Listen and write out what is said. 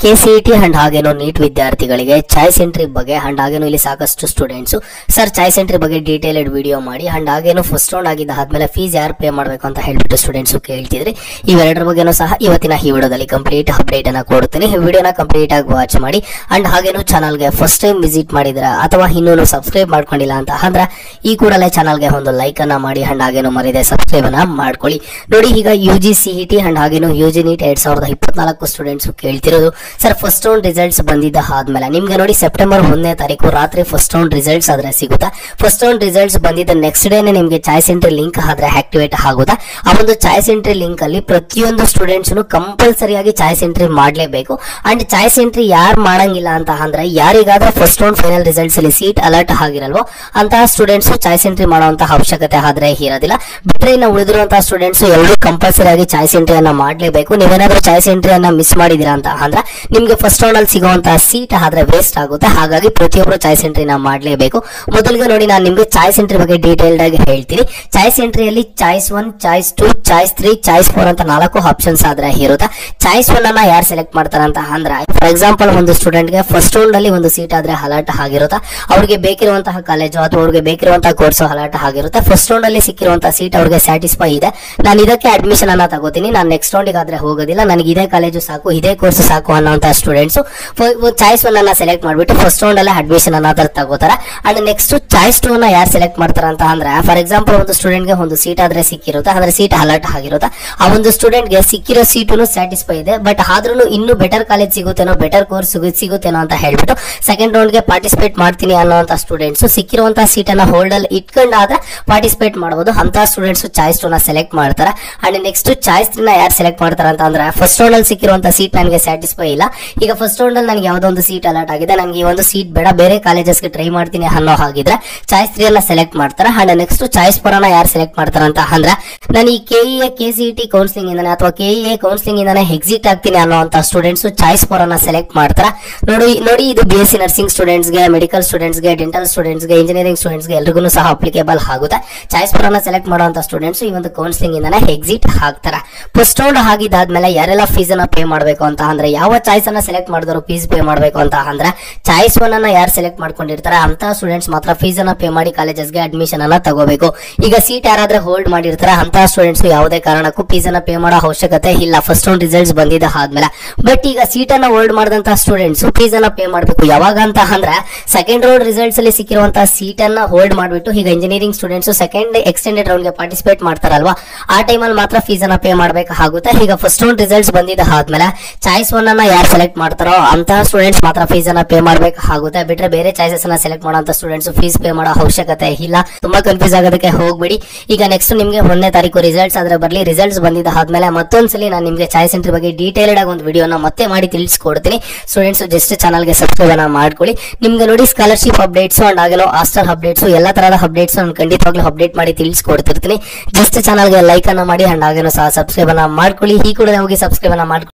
KCET and ಹಾಗೇನೋ neat ವಿದ್ಯಾರ್ಥಿಗಳಿಗೆ choice entry ಬಗ್ಗೆ and ಹಾಗೇನೋ ಇಲ್ಲಿ ಸಾಕಷ್ಟು ಸ್ಟೂಡೆಂಟ್ಸ್ ಸರ್ ಚಾಯ್ಸ್ ಎಂಟ್ರಿ ಬಗ್ಗೆ ಡೀಟೇಲ್ಡ್ ವಿಡಿಯೋ ಮಾಡಿ ಅಂಡ್ ಹಾಗೇನೋ ಫಸ್ಟ್ ರೌಂಡ್ ಆಗಿದ್ದ ಆದ್ಮೇಲೆ ಫೀಸ್ ಯಾರು ಪೇ ಮಾಡಬೇಕು ಅಂತ ಹೇಳ್ಬಿಟ್ಟು ಸ್ಟೂಡೆಂಟ್ಸ್ ಕೇಳ್ತಿದ್ರಿ. ಇವೆರಡರ ಬಗ್ಗೆನೂ ಸಹ ಇವತ್ತಿನ ಈ ವಿಡಿಯೋದಲ್ಲಿ ಕಂಪ್ಲೀಟ್ ಅಪ್ಡೇಟ್ ಅನ್ನ ಕೊಡ್ತೀನಿ. ಈ ವಿಡಿಯೋನ ಕಂಪ್ಲೀಟ್ ಆಗಿ ವಾಚ್ ಮಾಡಿ ಅಂಡ್ ಹಾಗೇನೋ ಚಾನಲ್ಗೆ ಫಸ್ಟ್ ಟೈಮ್ ವಿಸಿಟ್ ಮಾಡಿದ್ರ ಅಥವಾ ಇನ್ನೂ ಸಬ್ಸ್ಕ್ರೈಬ್ ಮಾಡ್ಕೊಂಡಿಲ್ಲ ಅಂತ ಅಂದ್ರೆ ಈ ಕೂಡಲೇ ಚಾನಲ್ಗೆ ಒಂದು ಲೈಕ್ ಅನ್ನ ಮಾಡಿ ಅಂಡ್ ಹಾಗೇನೋ ಮರಿದೆ ಸಬ್ಸ್ಕ್ರೈಬ್ ಅನ್ನ ಮಾಡ್ಕೊಳ್ಳಿ. ನೋಡಿ, ಈಗ UGCET ಅಂಡ್ ಹಾಗೇನೋ UG NEET 2024 ಸ್ಟೂಡೆಂಟ್ಸ್ ಕೇಳ್ತಿರೋದು ಸರ್ ಫಸ್ಟ್ ರೌಂಡ್ ರಿಸಲ್ಟ್ಸ್ ಬಂದಿದ್ದ ಆದ್ಮೇಲೆ ನಿಮ್ಗೆ ನೋಡಿ ಸೆಪ್ಟೆಂಬರ್ 1ನೇ ತಾರೀಕು ರಾತ್ರಿ ಫಸ್ಟ್ ರೌಂಡ್ ರಿಸಲ್ಟ್ಸ್ ಆದ್ರೆ ಸಿಗುತ್ತಾ, ಫಸ್ಟ್ ರೌಂಡ್ ರಿಸಲ್ಟ್ಸ್ ಬಂದಿದ್ದ ನೆಕ್ಸ್ಟ್ ಡೇನೆ ನಿಮ್ಗೆ ಚಾಯ್ಸ್ ಎಂಟ್ರಿ ಲಿಂಕ್ ಆದ್ರೆ ಆಕ್ಟಿವೇಟ್ ಆಗುತ್ತಾ. ಆ ಒಂದು ಚಾಯ್ಸ್ ಎಂಟ್ರಿ ಲಿಂಕ್ ಅಲ್ಲಿ ಪ್ರತಿಯೊಂದು ಸ್ಟೂಡೆಂಟ್ಸ್ ಕಂಪಲ್ಸರಿ ಆಗಿ ಚಾಯ್ಸ್ ಎಂಟ್ರಿ ಮಾಡಲೇಬೇಕು. ಅಂಡ್ ಚಾಯ್ಸ್ ಎಂಟ್ರಿ ಯಾರು ಮಾಡಂಗಿಲ್ಲ ಅಂತ ಅಂದ್ರೆ ಯಾರಿಗಾದ್ರೂ ಫಸ್ಟ್ ರೌಂಡ್ ಫೈನಲ್ ರಿಸಲ್ಟ್ಸ್ ಅಲ್ಲಿ ಸೀಟ್ ಅಲರ್ಟ್ ಆಗಿರಲ್ವೋ ಅಂತಹ ಸ್ಟೂಡೆಂಟ್ಸ್ ಚಾಯ್ಸ್ ಎಂಟ್ರಿ ಮಾಡುವಂತಹ ಅವಶ್ಯಕತೆ ಆದ್ರೆ ಇರೋದಿಲ್ಲ. ಬಿಟ್ರೆ ಇನ್ನು ಉಳಿದಿರುವಂತಹ ಸ್ಟೂಡೆಂಟ್ಸ್ ಎಲ್ಲರೂ ಕಂಪಲ್ಸರಿ ಆಗಿ ಚಾಯ್ಸ್ ಎಂಟ್ರಿ ಅನ್ನ ಮಾಡಲೇಬೇಕು. ನೀವೇನಾದ್ರೂ ಚಾಯ್ಸ್ ಎಂಟ್ರಿ ಅನ್ನ ಮಿಸ್ ಮಾಡಿದಿರಾ ಅಂತ ಅಂದ್ರೆ ನಿಮ್ಗೆ ಫಸ್ಟ್ ರೌಂಡ್ ಅಲ್ಲಿ ಸಿಗುವಂತಹ ಸೀಟ್ ಆದ್ರೆ ವೇಸ್ಟ್ ಆಗುತ್ತೆ. ಹಾಗಾಗಿ ಪ್ರತಿಯೊಬ್ಬರು ಚಾಯ್ಸ್ ಎಂಟ್ರಿನ ಮಾಡಲೇಬೇಕು. ಮೊದಲಿಗೆ ನೋಡಿ, ನಾನು ನಿಮ್ಗೆ ಚಾಯ್ಸ್ ಎಂಟ್ರಿ ಬಗ್ಗೆ ಡೀಟೇಲ್ಡ್ ಆಗಿ ಹೇಳ್ತೀನಿ. ಚಾಯ್ಸ್ ಎಂಟ್ರಿಯಲ್ಲಿ ಚಾಯ್ಸ್ 1, ಚಾಯ್ಸ್ 2, ಚಾಯ್ಸ್ 3, ಚಾಯ್ಸ್ 4 ಅಂತ 4 ಆಪ್ಷನ್ಸ್ ಆದ್ರೆ ಇರುತ್ತೆ. ಚಾಯ್ಸ್ 1 ಅನ್ನ ಯಾರು ಸೆಲೆಕ್ಟ್ ಮಾಡ್ತಾರೆ ಅಂತ ಅಂದ್ರೆ ಫಾರ್ ಎಕ್ಸಾಂಪಲ್ ಒಂದು ಸ್ಟೂಡೆಂಟ್ ಗೆ ಫಸ್ಟ್ ರೌಂಡ್ ಅಲ್ಲಿ ಒಂದು ಸೀಟ್ ಆದ್ರೆ ಅಲರ್ಟ್ ಆಗಿರುತ್ತೆ. ಅವ್ರಿಗೆ ಬೇಕಿರುವಂತಹ ಕಾಲೇಜು ಅಥವಾ ಅವ್ರಿಗೆ ಬೇಕಿರುವಂತಹ ಕೋರ್ಸ್ ಅಲರ್ಟ್ ಆಗಿರುತ್ತೆ. ಫಸ್ಟ್ ರೌಂಡ್ ಅಲ್ಲಿ ಸಿಕ್ಕಿರುವಂತಹ ಸೀಟ್ ಅವ್ರಿಗೆ ಸ್ಯಾಟಿಸ್ಫೈ ಇದೆ, ನಾನು ಇದಕ್ಕೆ ಅಡ್ಮಿಷನ್ ಅನ್ನ ತಗೋತೀನಿ, ನಾನು ನೆಕ್ಸ್ಟ್ ರೌಂಡ್ ಆದ್ರೆ ಹೋಗೋದಿಲ್ಲ, ನನಗೆ ಇದೇ ಕಾಲೇಜು ಸಾಕು, ಇದೇ ಕೋರ್ಸ್ ಸಾಕು ಅನ್ನೋಂತಹ ಸ್ಟೂಡೆಂಟ್ಸ್ ಚಾಯ್ಸ್ 1 ಅನ್ನ ಸೆಲೆಕ್ಟ್ ಮಾಡ್ಬಿಟ್ಟು ಫಸ್ಟ್ ರೌಂಡ್ ಅಲ್ಲೇ ಅಡ್ಮಿಷನ್ ಅನ್ನ ತಗೋತಾರೆ. ಅಂಡ್ ನೆಕ್ಸ್ಟ್ ಚಾಯ್ಸ್ 2 ಅನ್ನ ಯಾರು ಸೆಲೆಕ್ಟ್ ಮಾಡ್ತಾರೆ ಅಂತ ಅಂದ್ರೆ ಫಾರ್ ಎಕ್ಸಾಂಪಲ್ ಒಂದು ಸ್ಟೂಡೆಂಟ್ ಗೆ ಒಂದು ಸೀಟ್ ಆದ್ರೆ ಸಿಕ್ಕಿರುತ್ತೆ, ಅಂದ್ರೆ ಸೀಟ್ ಅಲರ್ಟ್ ಆಗಿರುತ್ತೆ. ಆ ಒಂದು ಸ್ಟೂಡೆಂಟ್ ಗೆ ಸಿಕ್ಕಿರೋ ಸೀಟು ಸ್ಯಾಟಿಸ್ಫೈ ಇದೆ, ಬಟ್ ಆದ್ರೂ ಇನ್ನೂ ಬೆಟರ್ ಕಾಲೇಜ್ ಸಿಗುತ್ತೇನೋ, ಬೆಟರ್ ಕೋರ್ಸ್ ಸಿಗುತ್ತೇನೋ ಅಂತ ಹೇಳ್ಬಿಟ್ಟು ಸೆಕೆಂಡ್ ರೌಂಡ್ ಗೆ ಪಾರ್ಟಿಸಿಪೇಟ್ ಮಾಡ್ತೀನಿ ಅನ್ನೋಂತ ಸ್ಟೂಡೆಂಟ್ಸ್ ಸಿಕ್ಕಿರುವಂತಹ ಸೀಟ್ ಅನ್ನ ಹೋಲ್ಡ್ ಅಲ್ಲಿ ಇಟ್ಕೊಂಡಾದ್ರೆ ಪಾರ್ಟಿಸಿಪೇಟ್ ಮಾಡಬಹುದು. ಅಂತ ಸ್ಟೂಡೆಂಟ್ಸ್ ಚಾಯ್ಸ್ 2 ನ ಸೆಲೆಕ್ಟ್ ಮಾಡ್ತಾರೆ. ಅಂಡ್ ನೆಕ್ಸ್ಟ್ ಚಾಯ್ಸ್ 3 ನ ಯಾರು ಸೆಲೆಕ್ಟ್ ಮಾಡ್ತಾರೆ ಅಂತ ಅಂದ್ರೆ ಫಸ್ಟ್ ರೌಂಡ್ ಅಲ್ಲಿ ಸಿಕ್ಕಿರುವಂತಹ ಸೀಟ್ ನನಗೆ ಸ್ಯಾಟಿಸ್ಫೈ ಇಲ್ಲ, ಈಗ ಫಸ್ಟ್ ರೌಂಡ್ ಅಲ್ಲಿ ನನಗೆ ಯಾವುದೋ ಒಂದು ಸೀಟ್ ಅಲರ್ಟ್ ಆಗಿದೆ, ನನಗೆ ಈ ಒಂದು ಸೀಟ್ ಬೇಡ, ಬೇರೆ ಕಾಲೇಜಸ್ಗೆ ಟ್ರೈ ಮಾಡ್ತೀನಿ ಅನ್ನೋ ಹಾಗಿದ್ರೆ ಚಾಯ್ಸ್ 3 ಅನ್ನ ಸೆಲೆಕ್ಟ್ ಮಾಡ್ತಾರೆ. ಅಂಡ್ ನೆಕ್ಸ್ಟ್ ಚಾಯ್ಸ್ 4 ಅನ್ನ ಯಾರು ಸೆಲೆಕ್ಟ್ ಮಾಡ್ತಾರೆ ಅಂತ ಅಂದ್ರೆ ನಾನು ಈ KEA KCET ಕೌನ್ಸಿಲಿಂಗ್ ಇಂದಾನೆ ಅಥವಾ KEA ಕೌನ್ಸಿಲಿಂಗ್ ಇಂದಾನೆ ಎಕ್ಸಿಟ್ ಆಗ್ತೀನಿ ಅನ್ನೋಂತ ಸ್ಟೂಡೆಂಟ್ಸ್ ಚಾಯ್ಸ್ 4 ಅನ್ನ ಸೆಲೆಕ್ಟ್ ಮಾಡ್ತಾರೆ. ನೋಡಿ ಇದು BSc ನರ್ಸಿಂಗ್ ಸ್ಟೂಡೆಂಟ್ಸ್ ಗೆ, ಮೆಡಿಕಲ್ ಸ್ಟೂಡೆಂಟ್ಸ್ ಗೆ, ಡೆಂಟಲ್ ಸ್ಟೂಡೆಂಟ್ಸ್ ಗೆ, ಇಂಜಿನಿಯರಿಂಗ್ ಸ್ಟೂಡೆಂಟ್ಸ್ ಗೆ ಎಲ್ರಿಗೂ ಸಹ ಅಪ್ಲಿಕೇಬಲ್ ಆಗುತ್ತೆ. ಚಾಯ್ಸ್ 4 ಅನ್ನ ಸೆಲೆಕ್ಟ್ ಮಾಡುವಂತ ಸ್ಟೂಡೆಂಟ್ಸ್ ಈ ಒಂದು ಕೌನ್ಸಿಲಿಂಗ್ ಇಂದಾನೆ ಎಕ್ಸಿಟ್ ಆಗ್ತಾರೆ. ಫಸ್ಟ್ ರೌಂಡ್ ಆಗಿದ್ದಾದ್ಮೇಲೆ ಯಾರೆಲ್ಲ ಫೀಸ್ ಅನ್ನ ಪೇ ಮಾಡಬೇಕು ಅಂತ ಅಂದ್ರೆ ಯಾವ ಚಾಯ್ಸ್ ಅನ್ನ ಸೆಲೆಕ್ಟ್ ಮಾಡಿದ್ರು ಫೀಸ್ ಪೇ ಮಾಡಬೇಕು ಅಂತ ಅಂದ್ರೆ ಚಾಯ್ಸ್ 1 ಅನ್ನ ಯಾರು ಸೆಲೆಕ್ಟ್ ಮಾಡ್ಕೊಂಡಿರ್ತಾರೆ ಅಂತ ಸ್ಟೂಡೆಂಟ್ಸ್ ಮಾತ್ರ ಫೀಸ್ ಅನ್ನ ಪೇ ಮಾಡಿ ಕಾಲೇಜಸ್ಗೆ ಅಡ್ಮಿಷನ್ ಅನ್ನ ತಗೋಬೇಕು. ಈಗ ಸೀಟ್ ಯಾರಾದ್ರೂ ಹೋಲ್ಡ್ ಮಾಡಿರ್ತಾರೆ ಅಂತ ಸ್ಟೂಡೆಂಟ್ಸ್ ಯಾವುದೇ ಕಾರಣಕ್ಕೂ ಫೀಸ್ ಅನ್ನ ಪೇ ಮಾಡೋ ಅವಶ್ಯಕತೆ ಇಲ್ಲ ಫಸ್ಟ್ ರೌಂಡ್ ರಿಸಲ್ಟ್ಸ್ ಬಂದಿದ್ದ ಆದ್ಮೇಲೆ. ಬಟ್ ಈಗ ಸೀಟ್ ಅನ್ನ ಹೋಲ್ಡ್ ಮಾಡಿದಂತಹ ಸ್ಟೂಡೆಂಟ್ಸ್ ಫೀಸ್ ಅನ್ನ ಪೇ ಮಾಡಬೇಕು. ಯಾವಾಗ ಅಂತ ಅಂದ್ರೆ ಸೆಕೆಂಡ್ ರೌಂಡ್ ರಿಸಲ್ಟ್ಸ್ ಅಲ್ಲಿ ಸಿಕ್ಕಿರುವಂತಹ ಸೀಟ್ ಅನ್ನ ಹೋಲ್ಡ್ ಮಾಡಿಬಿಟ್ಟು ಈಗ engineering students second extended round ಗೆ ಪಾರ್ಟಿಸಿಪೇಟ್ ಮಾಡ್ತಾರಲ್ವಾ, ಆ ಟೈಮಲ್ಲಿ ಮಾತ್ರ ಫೀಸ್ ಅನ್ನ ಪೇ ಮಾಡಬೇಕಾಗುತ್ತೆ. ಈಗ ಫಸ್ಟ್ ರೌಂಡ್ ರಿಸಲ್ಟ್ಸ್ ಬಂದಿದ್ದ ಆದ್ಮೇಲೆ ಚಾಯ್ಸ್ 1 ಅನ್ನ ಯಾರು ಸೆಲೆಕ್ಟ್ ಮಾಡ್ತಾರೋ ಅಂತ ಸ್ಟೂಡೆಂಟ್ಸ್ ಮಾತ್ರ ಫೀಸ್ ಅನ್ನ ಪೇ ಮಾಡಬೇಕಾಗುತ್ತೆ. ಬಿಟ್ರೆ ಬೇರೆ ಚಾಯ್ಸಸ್ ಅನ್ನ ಸೆಲೆಕ್ಟ್ ಮಾಡುವಂತ ಸ್ಟೂಡೆಂಟ್ಸ್ ಫೀಸ್ ಪೇ ಮಾಡೋ ಅವಶ್ಯಕತೆ ಇಲ್ಲ. ತುಂಬಾ ಕನ್ಫ್ಯೂಸ್ ಆಗೋದಕ್ಕೆ ಹೋಗ್ಬಿಡಿ. ಈಗ ನೆಕ್ಸ್ಟ್ ನಿಮ್ಗೆ 1ನೇ ತಾರೀಕು ರಿಸಲ್ಟ್ಸ್ ಆದ್ರೆ ಬರ್ಲಿ, ರಿಸಲ್ಟ್ಸ್ ಬಂದಿದ್ದ ಆದ್ಮೇಲೆ ಮತ್ತೊಂದ್ಸಲಿ ನಾನು ನಿಮ್ಗೆ ಚಾಯ್ಸ್ ಎಂಟ್ರಿ ಬಗ್ಗೆ ಡೀಟೇಲ್ಡ್ ಆಗಿ ಒಂದು ವಿಡಿಯೋನ ಮತ್ತೆ ಮಾಡಿ ತಿಳಿಸ್ಕೊಡ್ತೀನಿ. ಸ್ಟೂಡೆಂಟ್ಸ್ ಜಸ್ಟ್ ಚಾನಲ್ಗೆ ಸಬ್ಸ್ಕ್ರೈಬ್ ಅನ್ನ ಮಾಡ್ಕೊಳ್ಳಿ. ನಿಮ್ಗೆ ನೋಡಿ ಸ್ಕಾಲರ್ಶಿಪ್ ಅಪ್ಡೇಟ್ಸ್ ಅಂಡ್ ಆಗಲೋ ಹಾಸ್ಟೆಲ್ ಅಪ್ಡೇಟ್ಸ್ ಎಲ್ಲ ತರಹದ ಅಪ್ಡೇಟ್ಸ್ ನಾನು ಖಂಡಿತವಾಗ್ಲೂ ಅಪ್ಡೇಟ್ ಮಾಡಿ ತಿಳಿಸ್ಕೊಡ್ತಿರ್ತೀನಿ. ಜಸ್ಟ್ ಚಾನಲ್ಗೆ ಲೈಕ್ ಅನ್ನ ಮಾಡಿ ಅಂಡ್ ಆಗೇನೋ ಸಹ ಸಬ್ಸ್ಕ್ರೈಬ್ ಅನ್ನ ಮಾಡ್ಕೊಳ್ಳಿ. ಈ ಕೂಡ ಹೋಗಿ ಸಬ್ಸ್ಕ್ರೈಬ್ ಅನ್ನ ಮಾಡ್ಕೊಳ್ಳಿ.